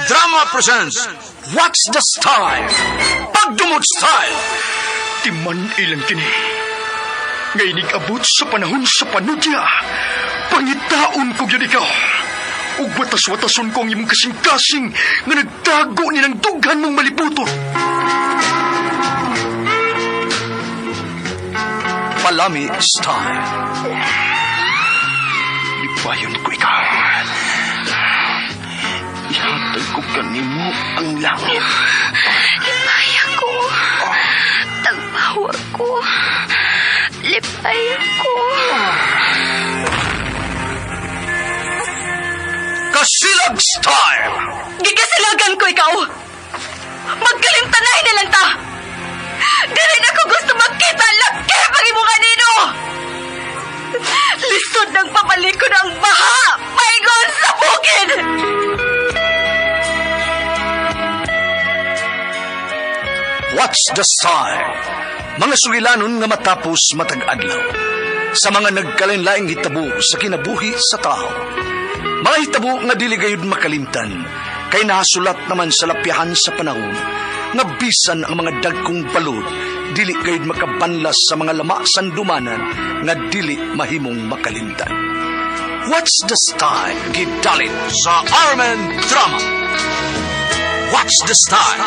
Drama presents What's the Style? Pagdumot Style! Timan ilang kini. Ngay abot sa panahon sa panudya. Pangitaon ko yun ikaw. Ug watas-watason ko ang imong kasing-kasing nga nagtago ni ng dughan mong malibuton. Palami Style. Libayon ko ikaw. Ihatag ko kanimo ang langit. Lipaya ko. Tagbawa ko. Lipaya ko. Kasilag Style! Gikasilagan ko ikaw. Magkalimtanay na lang ta. Dili na ko gusto makita ang laki pag imong kanino. Lisod ng papalikod ang baha. Paigon sa bukid. What's the Style? Mga sugilanon nga matapos matag adlaw. Sa mga nagkalain-laing hitabo sa kinabuhi sa tao. Mga hitabo nga dili gayud makalimtan, kay nahasulat naman sa lapyahan sa panahon, nga bisan ang mga dagkong balod, dili gayud makabanlas sa mga lama sandumanan, nga dili mahimong makalimtan. What's the Style? Gidalit sa Armen Drama. What's the Style?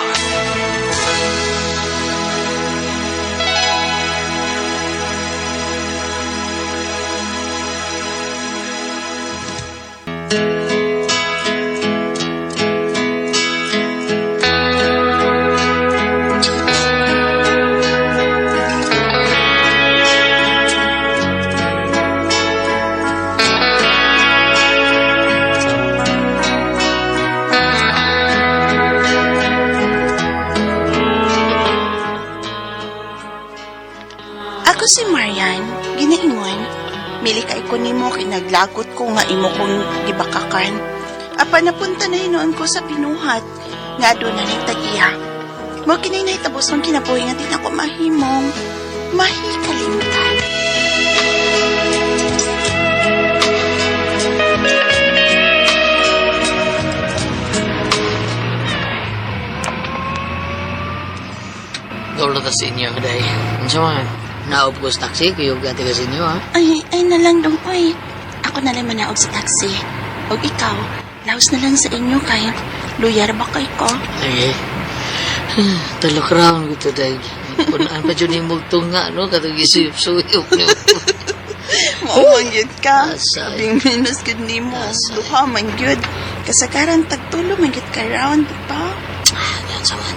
Ako si Marian, ginaingon. Mili ka ko nimo kinaglagot ko nga imo kong gibakakan. Apa napunta na hinoon ko sa pinuhat, nga doon na nagtagiya. Mo kinay nahitabos ng kinabuhi nga di na ko mahimong mahikalimtan. Tolo ta sa inyo, day. Ano sa mga naob ko sa taxi, kayo gati ka sa inyo, ha? Ay na lang dong, oy. Ako na lang manaog sa taxi. O ikaw, laos na lang sa inyo kay luyar ba kay ko? Ay, talok raon ko to, day. Punaan pa dyan yung multong nga, no? Katong isuyop-suyop niyo. Maumangyod ka. Asay. Bing minus good ni mo. Luha man gyud. Kasagaran tagtulo man gyud ka round, di ba? Yan sa man.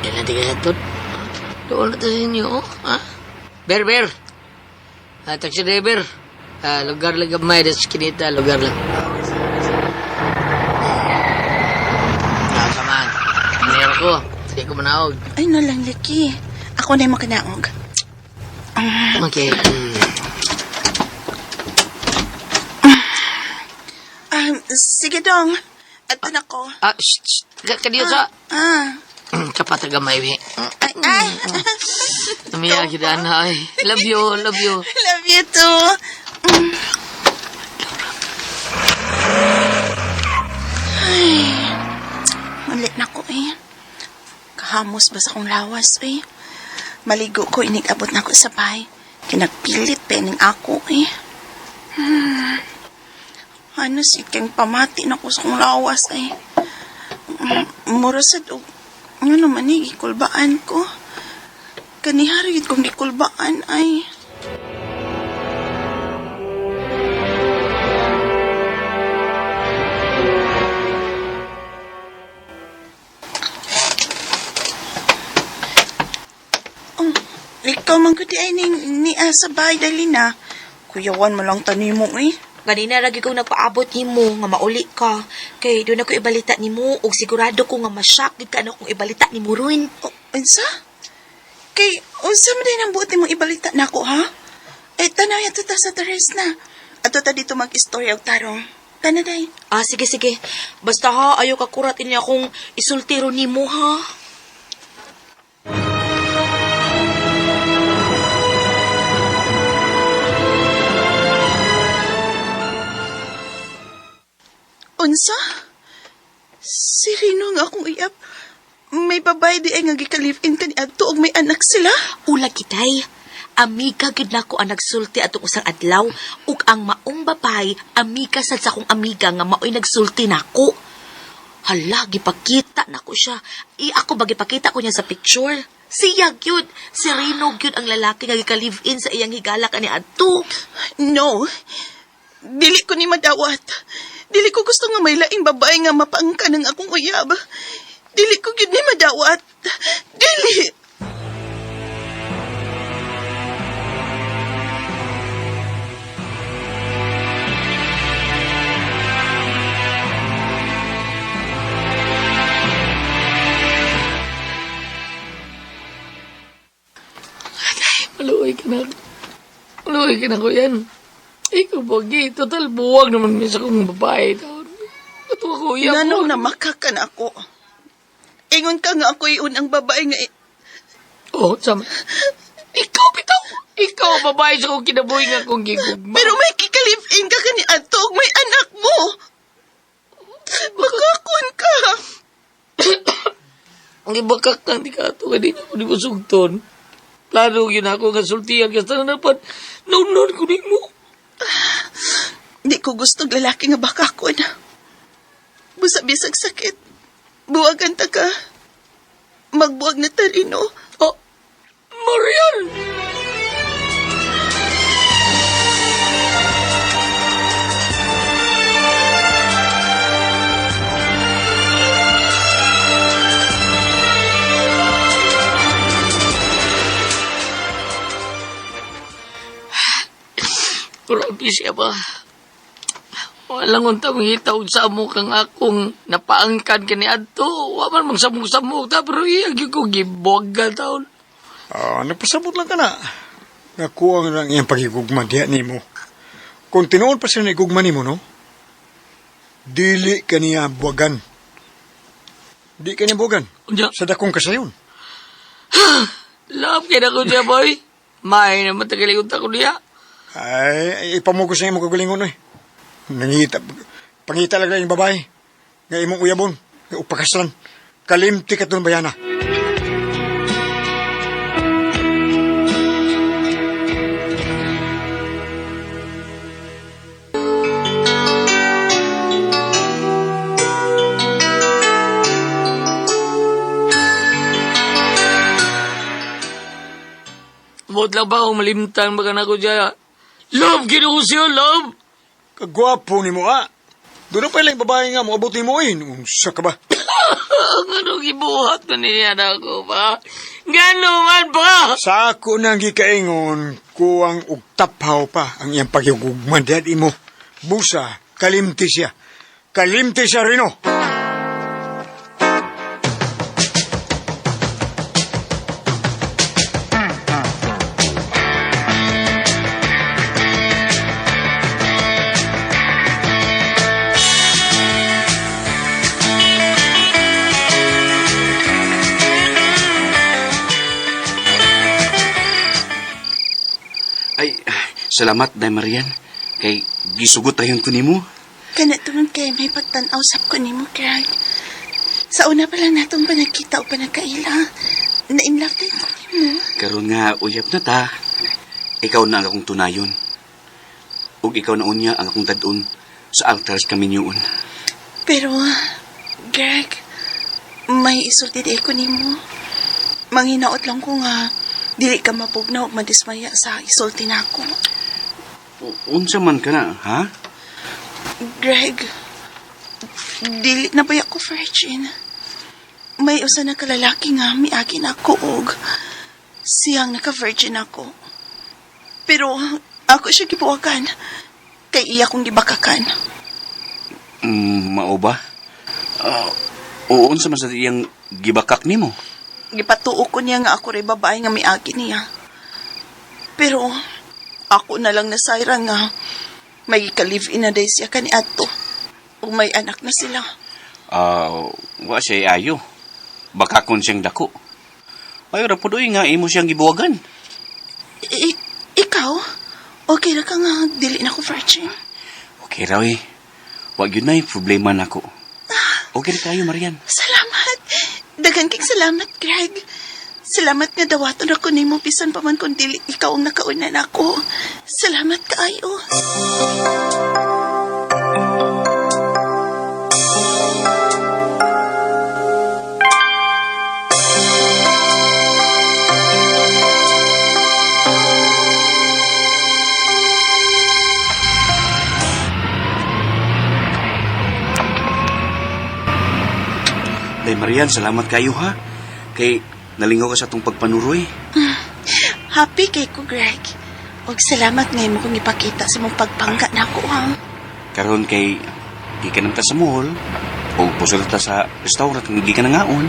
Yan na di kaya to. Doon na ta sa inyo, ha? Ber. Taxi driver. Lugar lang gamay, das kinita, lugar lang. Sa man. Meron ko. Hindi ko manawag. Ay nalang liki. Ako na yung makanaog. Okay. Sige dong. Ato na ko. Shh. Kadiyo sa... Kapat gamay, we. Ay. Namiya kita na, ay. Love you. Love you too. Ay. Malit na ko eh. Kahamos ba sa kong lawas eh. Maligo ko, inigabot na ko sa bahay. Kinagpilit pening ako eh. Ano si kang pamati na ko sa kong lawas eh. Murasad o ano naman eh, ikulbaan ko. Kaniharigid kong ikulbaan ay. Ikaw man ko di ay ni sa bahay dali na. Kuyawan mo lang tanim mo eh. Ganina lagi kong nagpaabot ni mo nga mauli ka. Kay doon ako ibalita ni mo ug sigurado ko nga masyak gid ka na kung ibalita ni mo ron. Unsa? Kay, unsa man din ang buti mong ibalita na ako, ha? Tanaw yato ta sa teres na. Ato ta dito mag-istorya og tarong. Tanaday. Sige. Basta ha, ayaw ka kuratin niya akong isultiro ni mo, ha? Unsa? Si Rino nga akong iyap. May babae di ay nga gika-live-in ka ni Adto og may anak sila. Ula kitay. Amiga gid nako ang nagsulti atong usang adlaw ug ang maong babae amiga sad sa akong amiga nga maoy nagsulti nako. Hala, gipakita nako siya. Ako ba gipakita ko niya sa picture? Siya gyud, si Rino gyud ang lalaki nga gika-live-in sa iyang higala kani adto. No. Dili ko ni madawat. Dili ko gusto nga may laing babae nga mapaangka ng akong uyab. Dili ko gyud ni madawat. Dili. Maluoy ka na. Maluoy ka na ko yan. Ikaw, Bogi. Total, buwag naman minsan kong babae. Ito ako, iya Nanong ko. na makakan ako. Ingon ka nga ako iyon ang babae nga Oh, sama. Ikaw, bitaw. Ikaw, babae sa kong kinabuhi nga kong gigugma. pero may kika-live-in ka ni Adto og may anak mo. Makakon ka. Ang ibakak na di ka ito. Hindi mo sugton. Plano yun ako nga sultihan kasi na dapat naunan ko din mo. Di ko gusto lalaki nga bakakon. Busa-bisag sakit. Buwagan ta ka. Magbuwag na ta Rino. Oh, Marian! Grabe siya ba? Walang unta mangitaw sa mo kang akong napaangkan ka ni Adto. Waman magsamog-samog ta, pero iyag yung ko gibog ka taon. Nagpasabot lang ka na. Nakuha nga lang iyang pagigugma diya ni mo. Kung tinuon pa siya na igugma ni mo, no? Dili ka niya buwagan. Di ka niya buwagan. Unya, Sa dakong kasayon. love ka na ko siya, boy. May naman tagaligot ako niya. Ay, ipamugos niya yung magagalingon, eh. Pangita lang yung babae. Nga imong uyabon. Nga upakaslan. Kalimti ka doon bayana. Bot lang ba akong malimtan baka na ko siya. Love, kinuha siya, love. Kagwapo ni mo, Doon na pala yung babae nga, moabot ni mo, eh. Unsa ka ba? Ano gibuhat na niya na ako ba? Gano man ba? Sa ako nang gikaingon, kuwang og taphaw pa ang iyang pagyugugman dadi mo. Busa, kalimti siya. Kalimti siya Rino. Ay, salamat, Day Marian. Kay gisugot tayon ko nimo. Kana tuman kay may pagtanaw sab ko nimo, Craig. Sa una pa lang natong panagkita o panagkaila. Na-inlove din ko nimo. Karon nga uyab na ta. Ikaw na ang akong tunayon. Ug ikaw na unya ang akong dadun sa altars kami niyoon. Pero, Greg, may isulti di ko nimo. Manghinaot lang ko nga dili ka mapugnaw o madismaya sa isulti nako. Unsa man ka na, ha? Greg, dili na ba ako virgin? May usa na kalalaki nga miagi na ako og siyang naka-virgin ako. Pero ako siya gibuwagan kay iya kong gibakakan. Mao ba? O unsa man sa iyang gibakak nimo? Gipatuo ko niya nga ako rin babae nga miagi niya. Pero ako na lang nasayra nga may ka-live-in na day siya kani Adto. O may anak na sila. Wa siya ayo. Bakakon siyang dako. Ayo ra pudoy nga imo siyang gibuwagan. Ikaw? Okay na ka nga dili na ko virgin. Okay raw eh. Wag yun na problema nako. Okay na kayo, Marian. Salamat. Daghang king salamat, Greg. Salamat nga dawaton ako nimo bisan pa man kung dili ikaw ang nakaunan ako. Salamat kaayo. Day Marian, salamat kayo ha. Kay nalingaw ka sa itong pagpanuroy. Happy kay ko, Greg. Og salamat ngayon mo kong ipakita sa mong pagpangga na ako, ha? Karon kay gikan ta sa mall o pusol ta sa restaurant kung gikan na ngaon.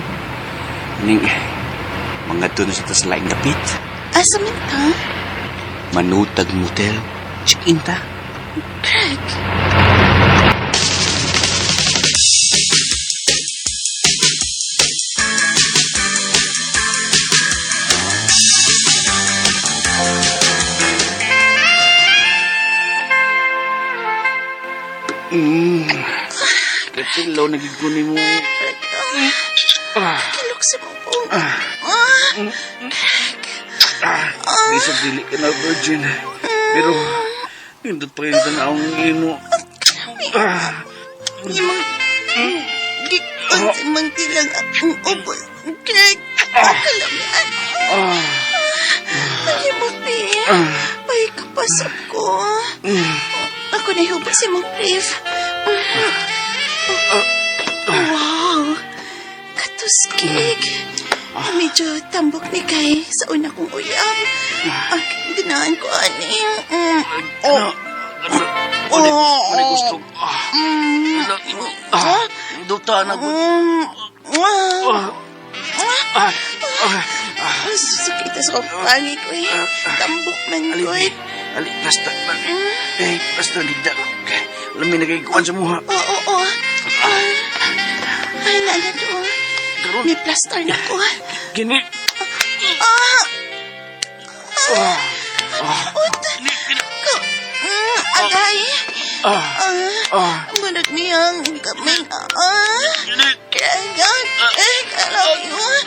Ning mga doon sa ta sa laing dapit. Asa man ta? Manutag motel. Check-in ta. Greg. Katilaw na gigunin mo eh. Kilok sa mo po. Isang dili ka na virgin. Pero, nindot pa yung tanaong ino. Imang... Gikon si mang tilang akong ubol. Greg. Kalamian. Ay mo, Pia. Ay, kapasap ko. Ako na hubos si mong brief. Wow. Katuskig. Medyo tambok ni Kay sa una kong uyab. Ang ginaan ko, ani. Ano gusto? Duta na ko. Susukita sa kapangi ko eh. Tambok man ko eh. Ali, basta. Basta, ligda. Lamin na kagikuan sa muha. Oo. Ay, nala doon. May plaster na ko. Gini. Agay. Manag niyang kamay na. Kaya, alam yun.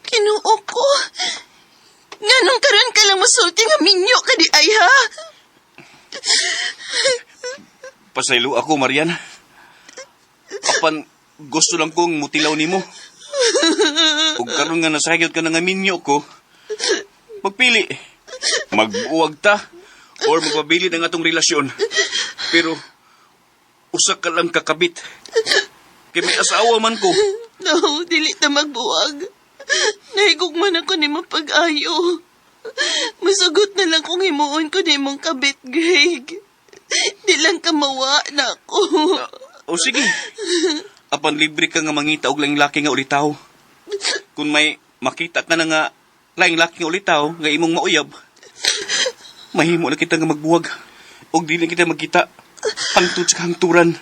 Kinuo ko. Nganong karon ka lang masulti nga minyo ka di ay ha? Pasaylo ako, Marian. Apan, gusto lang kong mutilaw nimo. Kung karon nga nasagyot ka na nga minyo ko, magpili. Magbuwag ta or magpabili ng atong relasyon. Pero, usa ka lang kakabit. Kaya may asawa man ko. No, dili ta magbuwag. Nahigog man ako ni mapag-ayo. Masugot na lang kung himuon ko ni mong kabit, Greg. Di lang kamawa na ako. O sige. Apan libre ka nga mangita og laing laki nga ulitaw. Kung may makita ka na nga laing laki nga ulitaw nga imong mauyab, mahimo na kita nga magbuwag. Og dili kita magkita hangtod sa hangturan.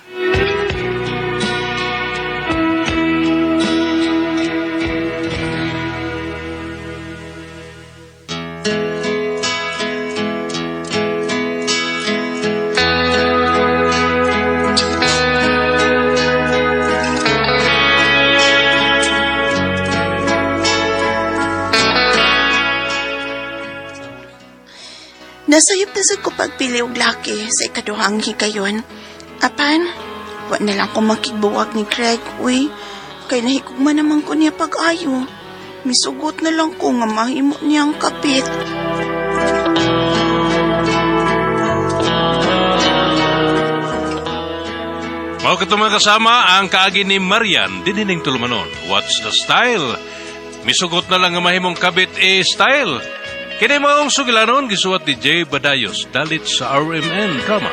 Nasayop na sa ko pagpili og laki sa ikaduhang higayon. Apan, wa na lang ko makigbuwag ni Greg, uy. Kay nahigugma naman ko niya pag-ayo. Misugot na lang ko nga mahimo niyang kapit. Mao kato mga kasama ang kaagi ni Marian dinining tulumanon. What's the style? Misugot na lang nga mahimong kabit style. Kini maong sugilanon gisuwat ni Jay Badayos dalit sa RMN Drama.